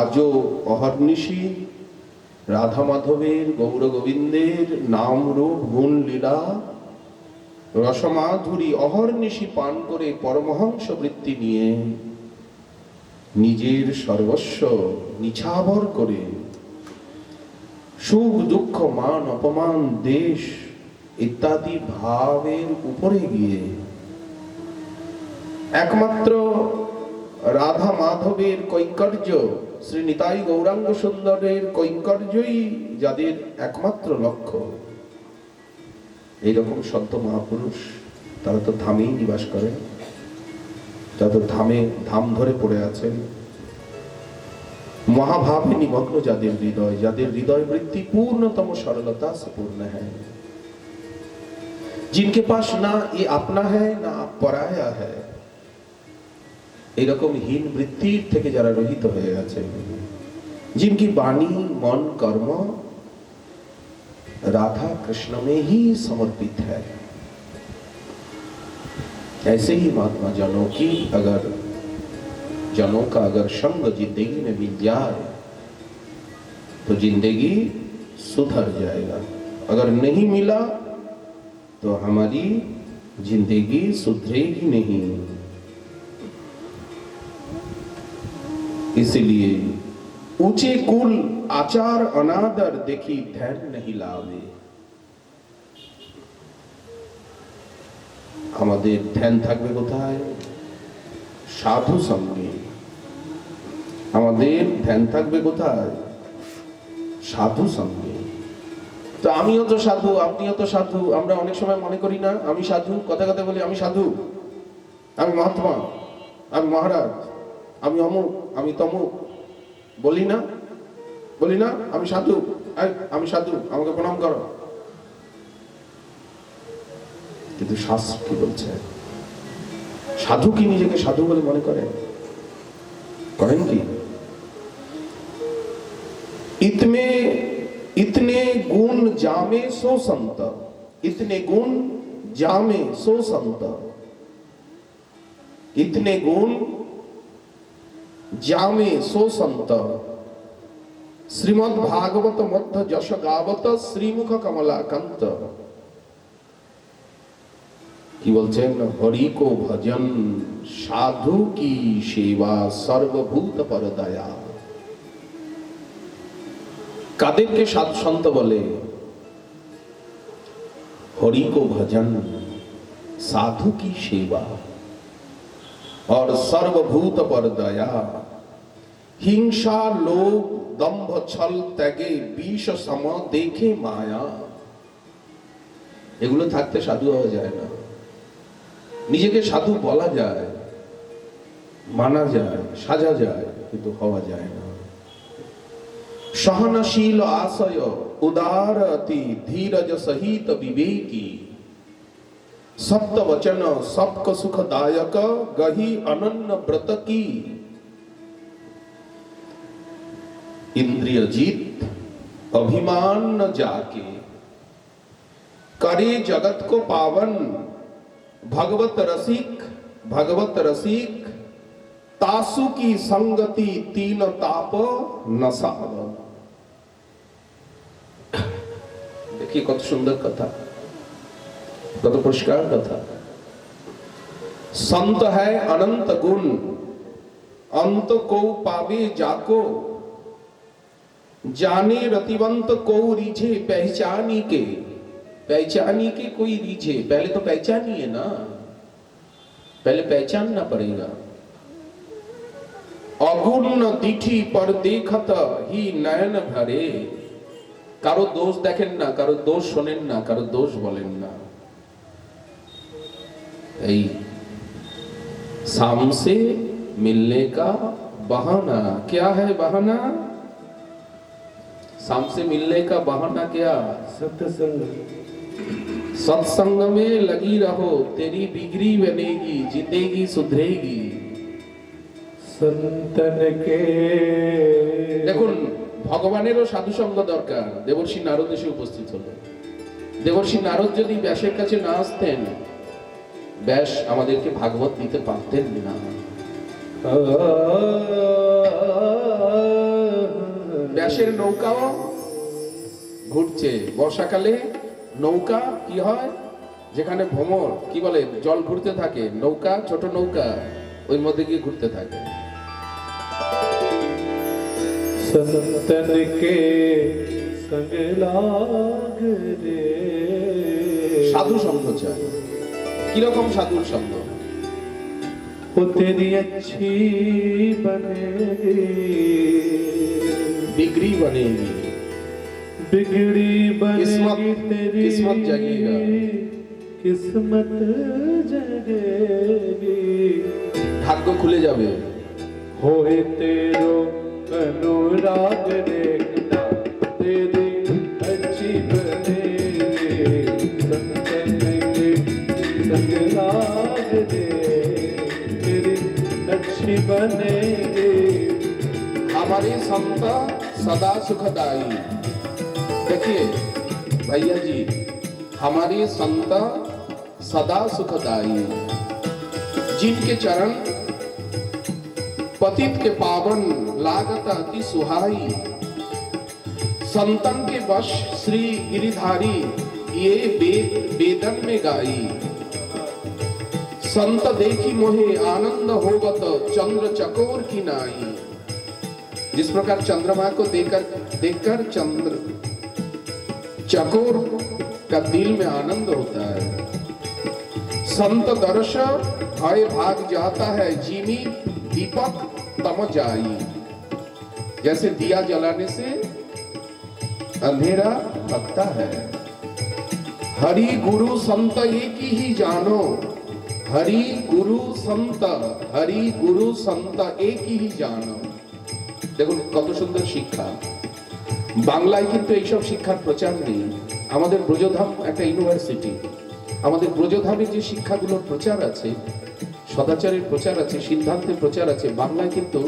আজও অহর্নিশি রাধা মাধবের গৌর গোবিন্দের নাম রূপ গুণ লীলা রসমাধুরী অহর্নিশি পান করে পরমহংস বৃত্তি নিয়ে নিজের সর্বস্ব নিছাবর করে সুখ দুঃখ মান অপমান দেশ ইত্যাদি ভাবের উপরে গিয়ে একমাত্র রাধা মাধবের কৈঙ্কর্য শ্রী নিতাই গৌরাঙ্গ সুন্দরের কৈঙ্কর্যই যাদের একমাত্র লক্ষ্য, এইরকম সন্ত মহাপুরুষ তারা তো ধামেই নিবাস করেন, যারা তো ধাম ধরে পড়ে আছেন। মহাভাবে নিমগ্ন যাদের হৃদয় বৃত্তি पूर्णतम सरलता से पूर्ण है, जिनके पास ना ये अपना है ना पराया है, এরকম হীন বৃত্তির থেকে যারা রহিত হয়ে আছে, जिनकी वाणी मन कर्म राधा कृष्ण में ही समर्पित है, ऐसे ही महात्मा जनों का अगर संग जिंदगी में मिल जाए तो जिंदगी सुधर जाएगा, अगर नहीं मिला तो हमारी जिंदगी सुधरेगी नहीं। इसलिए ऊंचे कुल आचार अनादर देखी ध्यान नहीं लावे, আমাদের ধ্যান থাকবে কোথায়? সাধু সঙ্গে। আমাদের ধ্যান থাকবে কোথায়? সাধু সঙ্গে। তো আমিও তো সাধু, আপনিও তো সাধু, আমরা অনেক সময় মনে করি না আমি সাধু, কথা কথা বলি আমি সাধু, আমি মহাত্মা, আমি মহারাজ, আমি অমুক, আমি তমুক, বলি না আমি সাধু, আমি সাধু, আমাকে প্রণাম করো। কিন্তু শাস্ত্র কি বলছে? সাধু কি নিজেকে সাধু বলে মনে করেন কি? इतने गुण जामे सो संत, इतने गुण जामे सो संत, इतने गुण जामे सो संत, श्रीमद् भागवत मध्य जश गावत श्रीमुख कमलाकांत। কি বলছেন? হরি কো ভজন সাধু কি সেবা সর্বভূত পর দয়া। কাদেরকে সাধু সন্ত বলে? হরি কো ভজন সাধু কি সেবা और सर्वभूत पर दया, हिंसा लोभ दंभ छल त्यागे विष सम देखे माया। এগুলো থাকতে সাধু হওয়া যায় না। নিজেকে সাধু বলা যায়, মানা যায়, সাজা যায়, কিন্তু হওয়া যায় না। সহনশীল আশয় উদার অতি ধীরজ সহিত বিবেकी, सप्त वचन सबको सुखदायक गही अनन्य व्रत की। इंद्रिय जीत अभिमान न जाके करे जगत को पावन, भगवत रसिक तासु की संगति तीन ताप नसाव। देखिए कत सुंदर कथा, कत पुरस्कार कथा। संत है अनंत गुण, अंत को पावे जाको, जाने रतिवंत को रिझे पहचानी के। पहचानी के कोई रिझे, पहले तो पहचानिए ना, पहले पहचानना पड़ेगा। अगुण दिठी पर देखत ही नयन भरे। कारो दोष देखें ना, कारो दोष शोनेन ना, कारो दोष बोलेन ना। शाम से मिलने का बहाना क्या है? बहाना शाम से मिलने का बहाना क्या? सत्संग। सत्संग में लगी रहो, तेरी बिगड़ी बनेगी, जिंदगी सुधरेगी। संतन के দেখুন ভগবানেরও সাধু সঙ্গ দরকার। দেবর্ষি নারদ এসে উপস্থিত হলো। দেবর্ষি নারদ যদি ব্যাসের কাছে না আসতেন, ব্যাস আমাদেরকে ভাগবত দিতে পারতেন না। কৈলাসের নৌকাও ঘুরছে। বর্ষাকালে নৌকা কি হয়, যেখানে ভ্রমর কি বলে জল ঘুরতে থাকে, নৌকা ছোট নৌকা ওই মধ্যে গিয়ে ঘুরতে থাকে। संतन के संग लाग रे। সাধু সঙ্গ চাই। কিরকম সাধুর সঙ্গ? वो तेरी अच्छी बनेगी, बिगड़ी बनेगी, बिगड़ी किस्मत बनेगी तेरी, किस्मत जगेगा, किस्मत जगेगी। भाग्य खुले जाবে। होए तेरो अनुराग देखना तेरी अच्छी बनेगी, संतन के संग लाग रे तेरी अच्छी बनेगी। हमारे संत सदा सुखदाई। देखिए भैया जी, हमारे संत सदा सुखदाई, जिनके चरण पतित के पावन लागत अति सुहाई, संतन के वश श्री गिरिधारी ये वेदन में गाई। संत देखी मोहे आनंद होवत चंद्र चकोर की नाई। जिस प्रकार चंद्रमा को देखकर चंद्र चकोर का दिल में आनंद होता है, संत दर्श भय भाग जाता है जीनी दीपक तम जाई। जैसे दिया जलाने से अंधेरा भगता है। हरि गुरु संत एक ही जानो, हरि गुरु संत एक ही জানো। দেখুন কত সুন্দর শিক্ষা। বাংলায় কিন্তু এইসব শিক্ষার প্রচার নেই। আমাদের ব্রজধাম একটা ইউনিভার্সিটি, আমাদের ব্রজধামে যে শিক্ষাগুলোর প্রচার আছে, সদাচারের প্রচার আছে, সিদ্ধান্তের প্রচার আছে, বাংলায় কিন্তু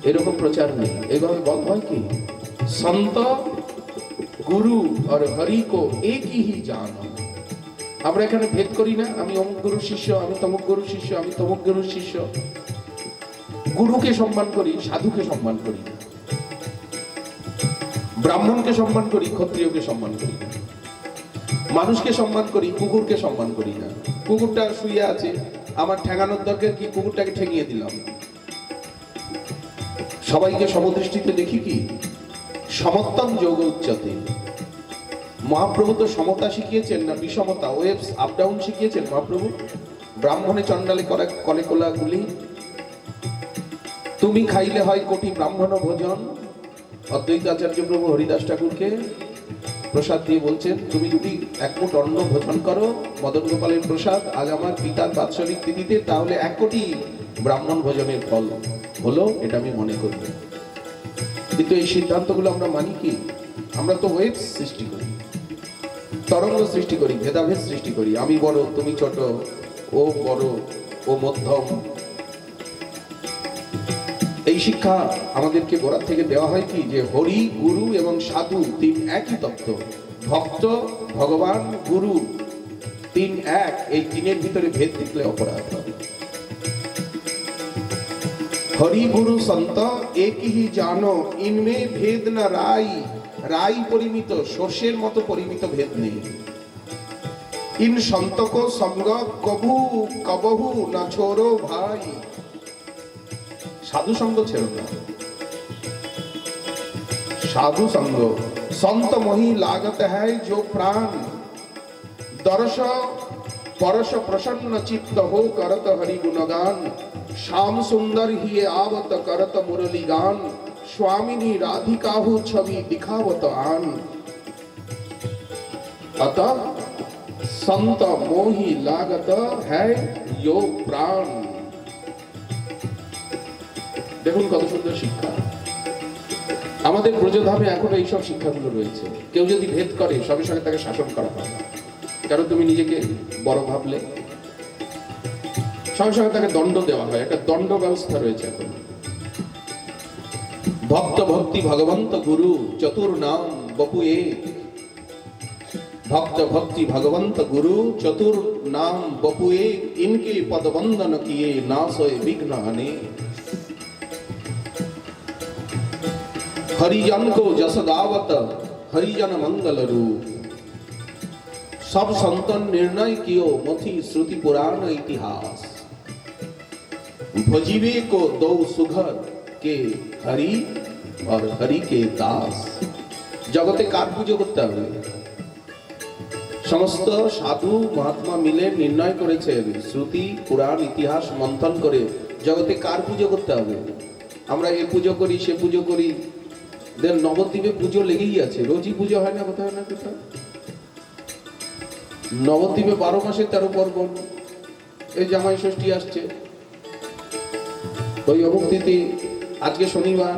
এরকম প্রচার নেই। এইভাবে বলা হয় কি, সন্ত গুরু আর হরি কো এক হি জানো। আমরা এখানে ভেদ করি না, আমি অমুক গুরু শিষ্য, আমি তমুক গুরু শিষ্য, আমি তমুক গুরুর শিষ্য। গুরুকে সম্মান করি, সাধুকে সম্মান করি না। ব্রাহ্মণকে সম্মান করি, ক্ষত্রিয়কে সম্মান করি না। মানুষকে সম্মান করি, কুকুরকে সম্মান করি না। কুকুরটা শুয়ে আছে, আমার ঠেঙানোর দরকার কি, কুকুরটাকে ঠেঙিয়ে দিলাম। সবাইকে সমদৃষ্টিতে দেখি কি, সমত্তম যোগ উচ্চতে। মহাপ্রভু তো সমতা শিখিয়েছেন না বিষমতা, ওয়েভস আপ ডাউন শিখিয়েছেন মহাপ্রভু। ব্রাহ্মণে চণ্ডালে কলে কোলা গুলি, তুমি খাইলে হয় কোটি ব্রাহ্মণ ভোজন। অদ্বৈত আচার্য প্রভু হরিদাস ঠাকুরকে প্রসাদ দিয়ে বলছেন, তুমি যদি এক মুঠ অন্ন ভোজন করো মদন গোপালের প্রসাদ আজ আমার পিতার বাৎসরিক তিথিতে, তাহলে 1 কোটি ব্রাহ্মণ ভোজনের ফল হলো, এটা আমি মনে করি। কিন্তু এই সিদ্ধান্তগুলো আমরা মানি কি? আমরা তো ওয়েভ সৃষ্টি করি, তরঙ্গ সৃষ্টি করি, ভেদাভেদ সৃষ্টি করি। আমি বড়, তুমি ছোট, ও বড়, ও মধ্যম। এই শিক্ষা আমাদেরকে গোড়া থেকে দেওয়া হয় কি, যে হরি গুরু এবং সাধু তিন একই তত্ত্ব। ভক্ত ভগবান গুরু তিন এক, এই তিনের ভিতরে ভেদ দেখলে অপরাধ হবে। হরি গুরু সন্ত এক হি জানো, ইনমে ভেদ না রাই। রাই পরিমিত, সর্ষের মতো পরিমিত ভেদ নেই। ইন সন্ত কো সঙ্গ কবু কবহু না ছোড়ো ভাই। সাধু সঙ্গ ছেড়ো না, সাধু সঙ্গ। संत मोहि लागत है जो प्राण, दर्श परश प्रसन्न चित्त हो करत हरि गुणगान। श्याम सुंदर ही आवत करत मुरली गान, स्वामिनी राधिका हो छवि दिखावत आन। अतः संत मोहि लागत है यो प्राण। দেখুন কত সুন্দর শিক্ষা। আমাদের ব্রজধামে এখন এইসব শিক্ষাগুলো রয়েছে। কেউ যদি ভেদ করে সঙ্গে সঙ্গে তাকে শাসন করা হয়, কারণ তুমি নিজেকে বড় ভাবলে, সঙ্গে সঙ্গে তাকে দণ্ড দেওয়া হয়। একটা দণ্ড ব্যবস্থা রয়েছে এখন। ভক্ত ভক্তি ভগবন্ত গুরু চতুর নাম বপু এক। ভক্ত ভক্তি ভগবন্ত গুরু চতুর নাম বপু এক, ইনকে পদ বন্দন কিয়ে না সোয়ে বিঘ্ন আনে। हरिजन को जस गावत हरिजन मंगल रूप। सब संतन निर्णय कियो मथि श्रुति पुराण इतिहास। भजीवे को दो सुघर के हरि और हरि के दास। जगते कार पूजो करते হবে? समस्त साधु महात्मा मिले निर्णय করেছেন শ্রুতি পুরাণ ইতিহাস মন্থন করে জগতে কার পুজো করতে হবে। আমরা এই পুজো করি সে পুজো করি, দেন নবদ্বীপে পুজো লেগেই আছে, রোজই পুজো হয় না, কোথায় না কোথায়। নবদ্বীপে 12 মাসে 13 পার্বণ। এই জামাই ষষ্ঠী আসছে, ওই অবুক্তিতে আজকে শনিবার।